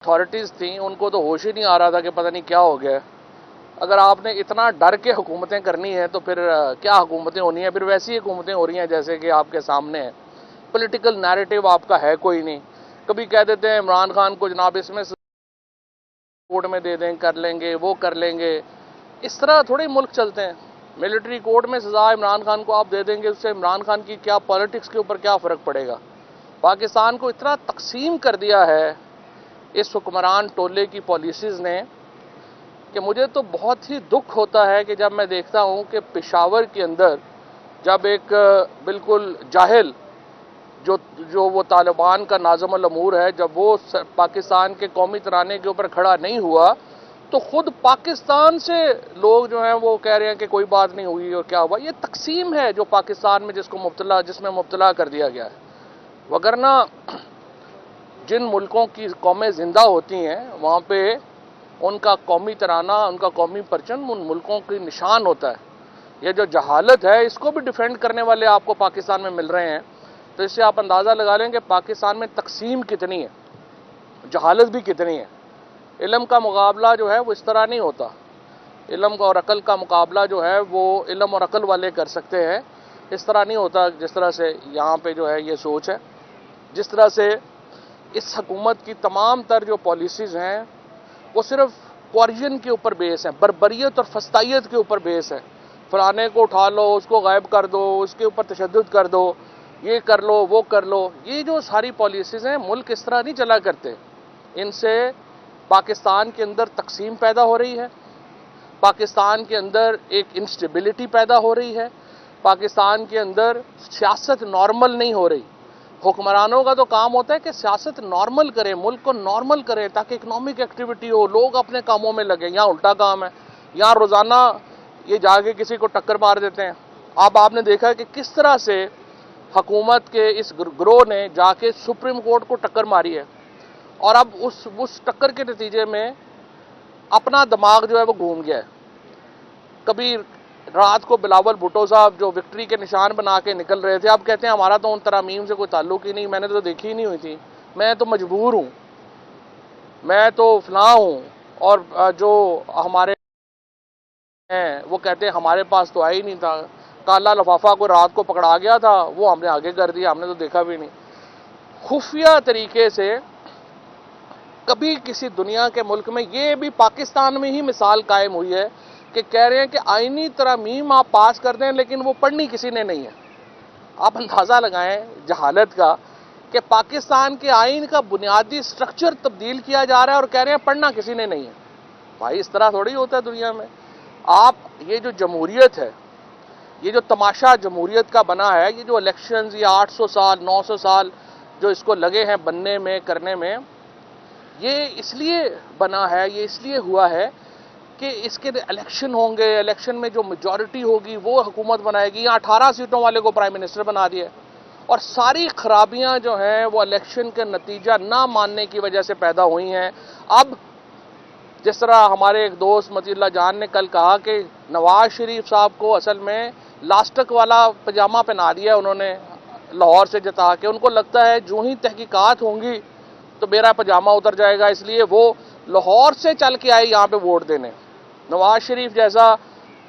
Authorities थी उनको तो होश ही नहीं आ रहा था कि पता नहीं क्या हो गया। अगर आपने इतना डर के हुकूमतें करनी है तो फिर क्या हुकूमतें होनी है, फिर वैसी हुकूमतें हो रही हैं जैसे कि आपके सामने है। पॉलिटिकल नैरेटिव आपका है कोई नहीं। कभी कह देते हैं इमरान खान को जनाब इसमें कोर्ट में दे दें, कर लेंगे, वो कर लेंगे। इस तरह थोड़े मुल्क चलते हैं। मिलिट्री कोर्ट में सजा इमरान खान को आप दे देंगे, उससे इमरान खान की क्या पॉलिटिक्स के ऊपर क्या फ़र्क पड़ेगा। पाकिस्तान को इतना तकसीम कर दिया है इस हुक्मरान टोले की पॉलिसीज़ ने कि मुझे तो बहुत ही दुख होता है कि जब मैं देखता हूं कि पेशावर के अंदर जब एक बिल्कुल जाहिल जो जो वो तालिबान का नाज़िम अल अमूर है, जब वो पाकिस्तान के कौमी तराने के ऊपर खड़ा नहीं हुआ तो खुद पाकिस्तान से लोग जो हैं वो कह रहे हैं कि कोई बात नहीं हुई और क्या हुआ। ये तकसीम है जो पाकिस्तान में जिसमें मुब्तला कर दिया गया है। वगरना जिन मुल्कों की कौमें ज़िंदा होती हैं वहाँ पे उनका कौमी तराना, उनका कौमी परचम उन मुल्कों की निशान होता है। ये जो जहालत है इसको भी डिफेंड करने वाले आपको पाकिस्तान में मिल रहे हैं, तो इससे आप अंदाज़ा लगा लें कि पाकिस्तान में तकसीम कितनी है, जहालत भी कितनी है। इल्म का मुकाबला जो है वो इस तरह नहीं होता। इल्म और अकल का मुकाबला जो है वो इल्म और अकल वाले कर सकते हैं, इस तरह नहीं होता जिस तरह से यहाँ पे जो है ये सोच है। जिस तरह से इस हुकूमत की तमाम तर जो पॉलिसीज़ हैं वो सिर्फ क्वारिजन के ऊपर बेस है, बर्बरियत और फस्तायत के ऊपर बेस है। फलाने को उठा लो, उसको गायब कर दो, उसके ऊपर तशद्दुद कर दो, ये कर लो, वो कर लो। ये जो सारी पॉलिसीज़ हैं, मुल्क इस तरह नहीं चला करते। इनसे पाकिस्तान के अंदर तकसीम पैदा हो रही है, पाकिस्तान के अंदर एक इंस्टेबिलिटी पैदा हो रही है, पाकिस्तान के अंदर सियासत नॉर्मल नहीं हो रही। हुक्मरानों का तो काम होता है कि सियासत नॉर्मल करें, मुल्क को नॉर्मल करें ताकि इकनॉमिक एक्टिविटी हो, लोग अपने कामों में लगे। यहाँ उल्टा काम है, यहाँ रोज़ाना ये जाके किसी को टक्कर मार देते हैं। अब आपने देखा है कि किस तरह से हुकूमत के इस ग्रोह ने जाके सुप्रीम कोर्ट को टक्कर मारी है और अब उस टक्कर के नतीजे में अपना दिमाग जो है वो घूम गया है। कभी रात को बिलावल भुट्टो साहब जो विक्ट्री के निशान बना के निकल रहे थे, अब कहते हैं हमारा तो उन तरामीम से कोई ताल्लुक ही नहीं, मैंने तो देखी ही नहीं हुई थी, मैं तो मजबूर हूँ, मैं तो फलां हूँ। और जो हमारे हैं वो कहते हैं हमारे पास तो आया ही नहीं था, काला लिफाफा को रात को पकड़ा गया था, वो हमने आगे कर दिया, हमने तो देखा भी नहीं। खुफिया तरीके से कभी किसी दुनिया के मुल्क में, ये भी पाकिस्तान में ही मिसाल कायम हुई है कि कह रहे हैं कि आईनी तरमीम आप पास कर दें लेकिन वो पढ़नी किसी ने नहीं है। आप अंदाज़ा लगाएं जहालत का कि पाकिस्तान के आइन का बुनियादी स्ट्रक्चर तब्दील किया जा रहा है और कह रहे हैं पढ़ना किसी ने नहीं है। भाई इस तरह थोड़ी होता है दुनिया में। आप ये जो जमहूरियत है, ये जो तमाशा जमहूरियत का बना है, ये जो इलेक्शंस, ये 800 साल 900 साल जो इसको लगे हैं बनने में, करने में, ये इसलिए बना है, ये इसलिए हुआ है कि इसके इलेक्शन होंगे, इलेक्शन में जो मेजॉरिटी होगी वो हुकूमत बनाएगी। यहाँ 18 सीटों वाले को प्राइम मिनिस्टर बना दिया और सारी खराबियां जो हैं वो इलेक्शन के नतीजा ना मानने की वजह से पैदा हुई हैं। अब जिस तरह हमारे एक दोस्त मतीउल्लाह जान ने कल कहा कि नवाज शरीफ साहब को असल में लास्टक वाला पजामा पहना दिया उन्होंने लाहौर से जता के, उनको लगता है जो ही तहकीकात होंगी तो मेरा पजामा उतर जाएगा, इसलिए वो लाहौर से चल के आए यहाँ पे वोट देने। नवाज शरीफ जैसा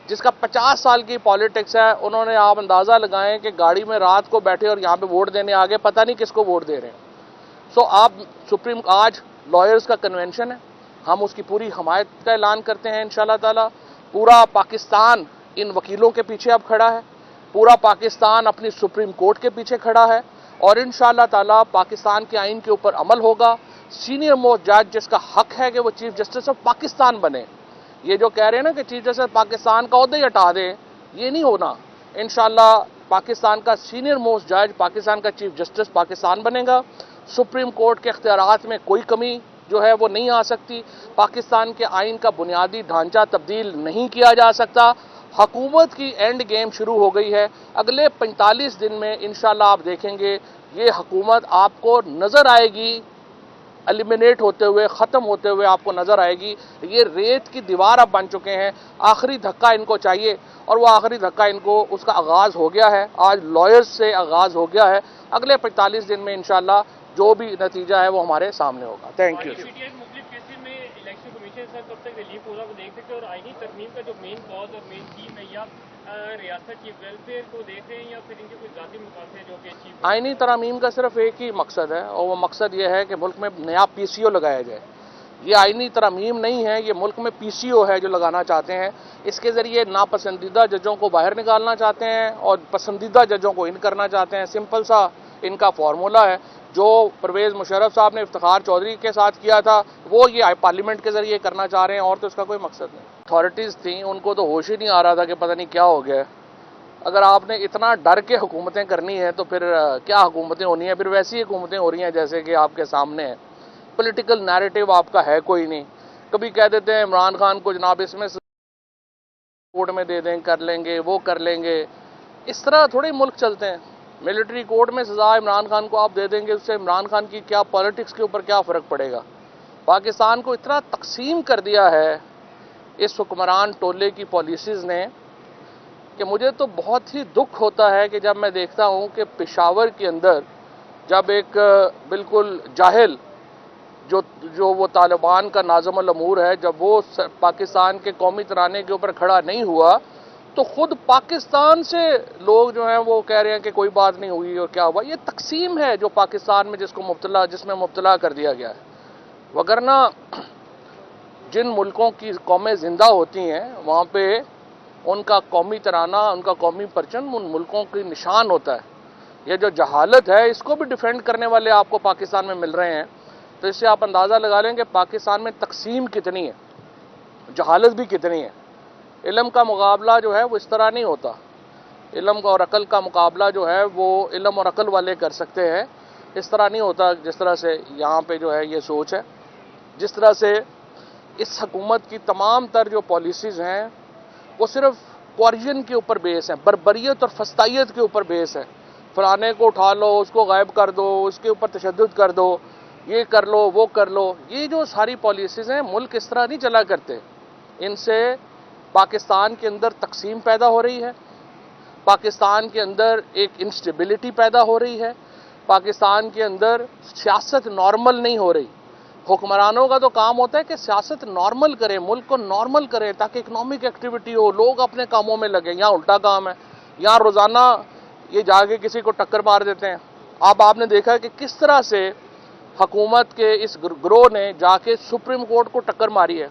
जिसका 50 साल की पॉलिटिक्स है, उन्होंने आप अंदाज़ा लगाएं कि गाड़ी में रात को बैठे और यहाँ पे वोट देने आगे, पता नहीं किसको वोट दे रहे हैं। सो आप आज लॉयर्स का कन्वेंशन है, हम उसकी पूरी हमायत का ऐलान करते हैं इंशाल्लाह ताला। पूरा पाकिस्तान इन वकीलों के पीछे अब खड़ा है, पूरा पाकिस्तान अपनी सुप्रीम कोर्ट के पीछे खड़ा है और इंशाल्लाह ताला पाकिस्तान के आइन के ऊपर अमल होगा। सीनियर मोस्ट जज जिसका हक है कि वो चीफ जस्टिस ऑफ पाकिस्तान बने, ये जो कह रहे हैं ना कि चीफ जस्टिस पाकिस्तान का ओहदा ही हटा दें, ये नहीं होना। इंशाल्लाह पाकिस्तान का सीनियर मोस्ट जज, पाकिस्तान का चीफ जस्टिस पाकिस्तान बनेगा। सुप्रीम कोर्ट के इख्तियारात में कोई कमी जो है वो नहीं आ सकती। पाकिस्तान के आइन का बुनियादी ढांचा तब्दील नहीं किया जा सकता। हुकूमत की एंड गेम शुरू हो गई है। अगले 45 दिन में इंशाल्लाह आप देखेंगे ये हुकूमत आपको नज़र आएगी, एलिमिनेट होते हुए, ख़त्म होते हुए आपको नज़र आएगी। ये रेत की दीवार अब बन चुके हैं, आखिरी धक्का इनको चाहिए और वो आखिरी धक्का इनको, उसका आगाज़ हो गया है। आज लॉयर्स से आगाज़ हो गया है। अगले 45 दिन में इंशाल्लाह जो भी नतीजा है वो हमारे सामने होगा। Thank you. से सर कब तक रिलीफ होगा वो देख सकते हैं, और आईनी तरमीम का जो मेन कॉज और मेन थीम है, या रियासत की वेलफेयर को देख रहे हैं या फिर इनके कुछ जाती मकासद है जो कि अचीव। आईनी तरमीम का सिर्फ एक ही मकसद है और वो मकसद ये है कि मुल्क में नया पीसीओ लगाया जाए। ये आईनी तरमीम नहीं है, ये मुल्क में पीसीओ है जो लगाना चाहते हैं। इसके ज़रिए नापसंदीदा जजों को बाहर निकालना चाहते हैं और पसंदीदा जजों को इन करना चाहते हैं। सिंपल सा इनका फार्मूला है। जो परवेज़ मुशर्रफ साहब ने इफ्तिखार चौधरी के साथ किया था वो ये पार्लियामेंट के ज़रिए करना चाह रहे हैं, और तो इसका कोई मकसद नहीं। अथॉरिटीज़ थी, उनको तो होश ही नहीं आ रहा था कि पता नहीं क्या हो गया। अगर आपने इतना डर के हुकूमतें करनी है तो फिर क्या हुकूमतें होनी है, फिर वैसी हुकूमतें हो रही हैं जैसे कि आपके सामने है। पॉलिटिकल नैरेटिव आपका है कोई नहीं। कभी कह देते हैं इमरान खान को जनाब इसमें कोर्ट में दे दें, कर लेंगे, वो कर लेंगे। इस तरह थोड़े मुल्क चलते हैं। मिलिट्री कोर्ट में सजा इमरान खान को आप दे देंगे, उससे इमरान खान की क्या पॉलिटिक्स के ऊपर क्या फ़र्क पड़ेगा। पाकिस्तान को इतना तकसीम कर दिया है इस हुक्मरान टोले की पॉलिसीज़ ने कि मुझे तो बहुत ही दुख होता है कि जब मैं देखता हूं कि पेशावर के अंदर जब एक बिल्कुल जाहिल जो वो तालिबान का नाज़िम अल अमूर है, जब वो पाकिस्तान के कौमी तराने के ऊपर खड़ा नहीं हुआ तो खुद पाकिस्तान से लोग जो हैं वो कह रहे हैं कि कोई बात नहीं हुई और क्या हुआ। ये तकसीम है जो पाकिस्तान में जिसमें मुब्तला कर दिया गया है। वगरना जिन मुल्कों की कौमें ज़िंदा होती हैं वहाँ पे उनका कौमी तराना, उनका कौमी परचम उन मुल्कों की निशान होता है। ये जो जहालत है इसको भी डिफेंड करने वाले आपको पाकिस्तान में मिल रहे हैं, तो इससे आप अंदाज़ा लगा लें कि पाकिस्तान में तकसीम कितनी है, जहालत भी कितनी है। इल्म का मुकाबला जो है वो इस तरह नहीं होता। इल्म और अकल का मुकाबला जो है वो इल्म और अकल वाले कर सकते हैं, इस तरह नहीं होता जिस तरह से यहाँ पे जो है ये सोच है। जिस तरह से इस हुकूमत की तमाम तर जो पॉलिसीज़ हैं वो सिर्फ क्वारिजन के ऊपर बेस है, बर्बरियत और फस्तायत के ऊपर बेस है। फलाने को उठा लो, उसको गायब कर दो, उसके ऊपर तशद्दुद कर दो, ये कर लो, वो कर लो। ये जो सारी पॉलिसीज़ हैं, मुल्क इस तरह नहीं चला करते। इनसे पाकिस्तान के अंदर तकसीम पैदा हो रही है, पाकिस्तान के अंदर एक इंस्टेबिलिटी पैदा हो रही है, पाकिस्तान के अंदर सियासत नॉर्मल नहीं हो रही। हुक्मरानों का तो काम होता है कि सियासत नॉर्मल करें, मुल्क को नॉर्मल करें ताकि इकनॉमिक एक्टिविटी हो, लोग अपने कामों में लगे। यहाँ उल्टा काम है, यहाँ रोज़ाना ये जाके किसी को टक्कर मार देते हैं। अब आपने देखा कि किस तरह से हुकूमत के इस ग्रोह ने जाके सुप्रीम कोर्ट को टक्कर मारी है,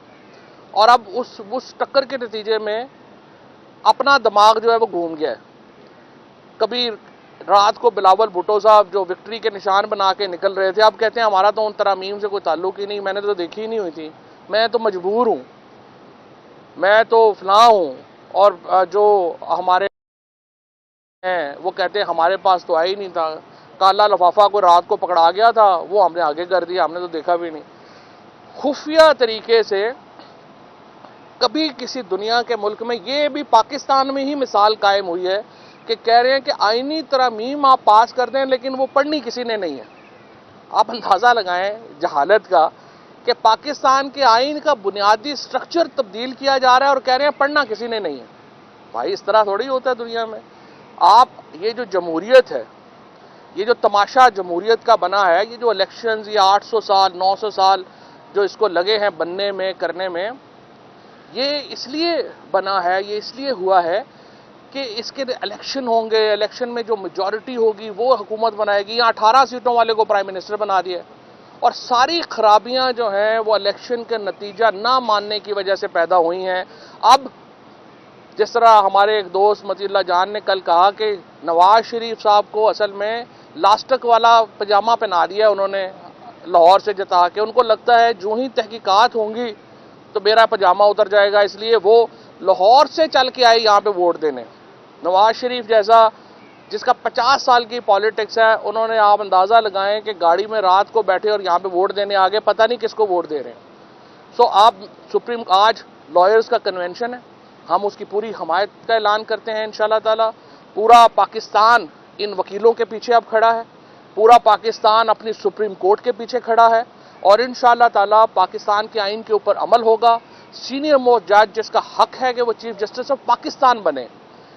और अब उस टक्कर के नतीजे में अपना दिमाग जो है वो घूम गया है। कभी रात को बिलावल भुट्टो साहब जो विक्ट्री के निशान बना के निकल रहे थे, अब कहते हैं हमारा तो उन तरामीम से कोई ताल्लुक ही नहीं, मैंने तो देखी ही नहीं हुई थी, मैं तो मजबूर हूँ, मैं तो फलां हूँ। और जो हमारे हैं वो कहते हैं हमारे पास तो आई नहीं था, काला लफाफा को रात को पकड़ा गया था, वो हमने आगे कर दिया, हमने तो देखा भी नहीं। खुफिया तरीके से कभी किसी दुनिया के मुल्क में, ये भी पाकिस्तान में ही मिसाल कायम हुई है कि कह रहे हैं कि आईनी तरमीम आप पास कर दें लेकिन वो पढ़नी किसी ने नहीं है। आप अंदाज़ा लगाएं जहालत का कि पाकिस्तान के आइन का बुनियादी स्ट्रक्चर तब्दील किया जा रहा है और कह रहे हैं पढ़ना किसी ने नहीं है। भाई इस तरह थोड़ी होता है दुनिया में। आप ये जो जमहूरियत है, ये जो तमाशा जमहूरियत का बना है, ये जो इलेक्शंस, ये 800 साल 900 साल जो इसको लगे हैं बनने में, करने में, ये इसलिए बना है, ये इसलिए हुआ है कि इसके इलेक्शन होंगे, इलेक्शन में जो मेजॉरिटी होगी वो हुकूमत बनाएगी। यहाँ 18 सीटों वाले को प्राइम मिनिस्टर बना दिया, और सारी खराबियां जो हैं वो इलेक्शन का नतीजा ना मानने की वजह से पैदा हुई हैं। अब जिस तरह हमारे एक दोस्त मतीउल्लाह जान ने कल कहा कि नवाज शरीफ साहब को असल में लास्टक वाला पजामा पहना दिया उन्होंने लाहौर से जता के, उनको लगता है जो ही तहकीकात होंगी तो मेरा पजामा उतर जाएगा, इसलिए वो लाहौर से चल के आए यहाँ पे वोट देने। नवाज शरीफ जैसा जिसका 50 साल की पॉलिटिक्स है, उन्होंने, आप अंदाज़ा लगाएं कि गाड़ी में रात को बैठे और यहाँ पे वोट देने आ गए, पता नहीं किसको वोट दे रहे हैं। सो आप आज लॉयर्स का कन्वेंशन है, हम उसकी पूरी हमायत का ऐलान करते हैं इंशाल्लाह ताला। पूरा पाकिस्तान इन वकीलों के पीछे अब खड़ा है, पूरा पाकिस्तान अपनी सुप्रीम कोर्ट के पीछे खड़ा है, और इंशाल्लाह ताला पाकिस्तान के आइन के ऊपर अमल होगा। सीनियर मोस्ट जज जिसका हक है कि वो चीफ जस्टिस ऑफ पाकिस्तान बने,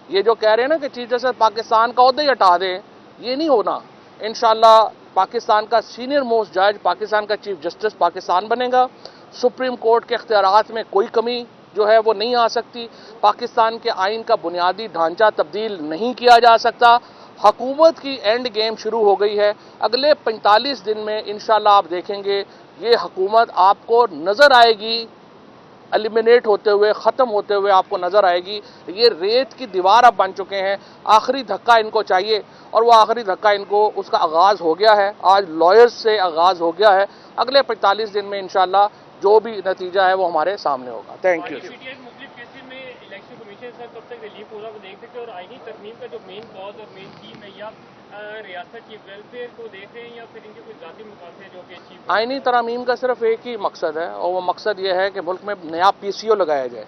ये जो कह रहे हैं ना कि चीफ जस्टिस पाकिस्तान का ओहदा ही हटा दें, ये नहीं होना। इंशाल्लाह पाकिस्तान का सीनियर मोस्ट जज, पाकिस्तान का चीफ जस्टिस पाकिस्तान बनेगा। सुप्रीम कोर्ट के इख्तियारात में कोई कमी जो है वो नहीं आ सकती। पाकिस्तान के आइन का बुनियादी ढांचा तब्दील नहीं किया जा सकता। हुकूमत की एंड गेम शुरू हो गई है। अगले 45 दिन में इंशाल्लाह आप देखेंगे ये हुकूमत आपको नजर आएगी, एलिमिनेट होते हुए, ख़त्म होते हुए आपको नजर आएगी। ये रेत की दीवार अब बन चुके हैं। आखिरी धक्का इनको चाहिए और वो आखिरी धक्का इनको, उसका आगाज़ हो गया है। आज लॉयर्स से आगाज़ हो गया है। अगले 45 दिन में इंशाल्लाह जो भी नतीजा है वो हमारे सामने होगा। Thank you. Election commission sir कब तक रिलीफ होगा वो देख सकते हैं, और आईनी तरमीम का जो मेन कॉज और मेन थीम है, या रियासत की वेलफेयर को देख रहे हैं या फिर इनके कुछ जाती मकासद है जो कि अचीव। आईनी तरमीम का सिर्फ एक ही मकसद है और वो मकसद ये है कि मुल्क में नया पीसीओ लगाया जाए।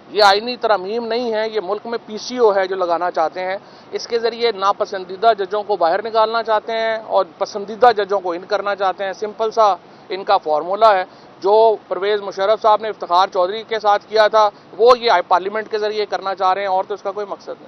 ये आईनी तरमीम नहीं है, ये मुल्क में पीसीओ है जो लगाना चाहते हैं। इसके ज़रिए नापसंदीदा जजों को बाहर निकालना चाहते हैं और पसंदीदा जजों को इन करना चाहते हैं। सिंपल सा इनका फार्मूला है। जो परवेज़ मुशर्रफ साहब ने इफ्तिखार चौधरी के साथ किया था वो ये पार्लियामेंट के ज़रिए करना चाह रहे हैं, और तो इसका कोई मकसद नहीं।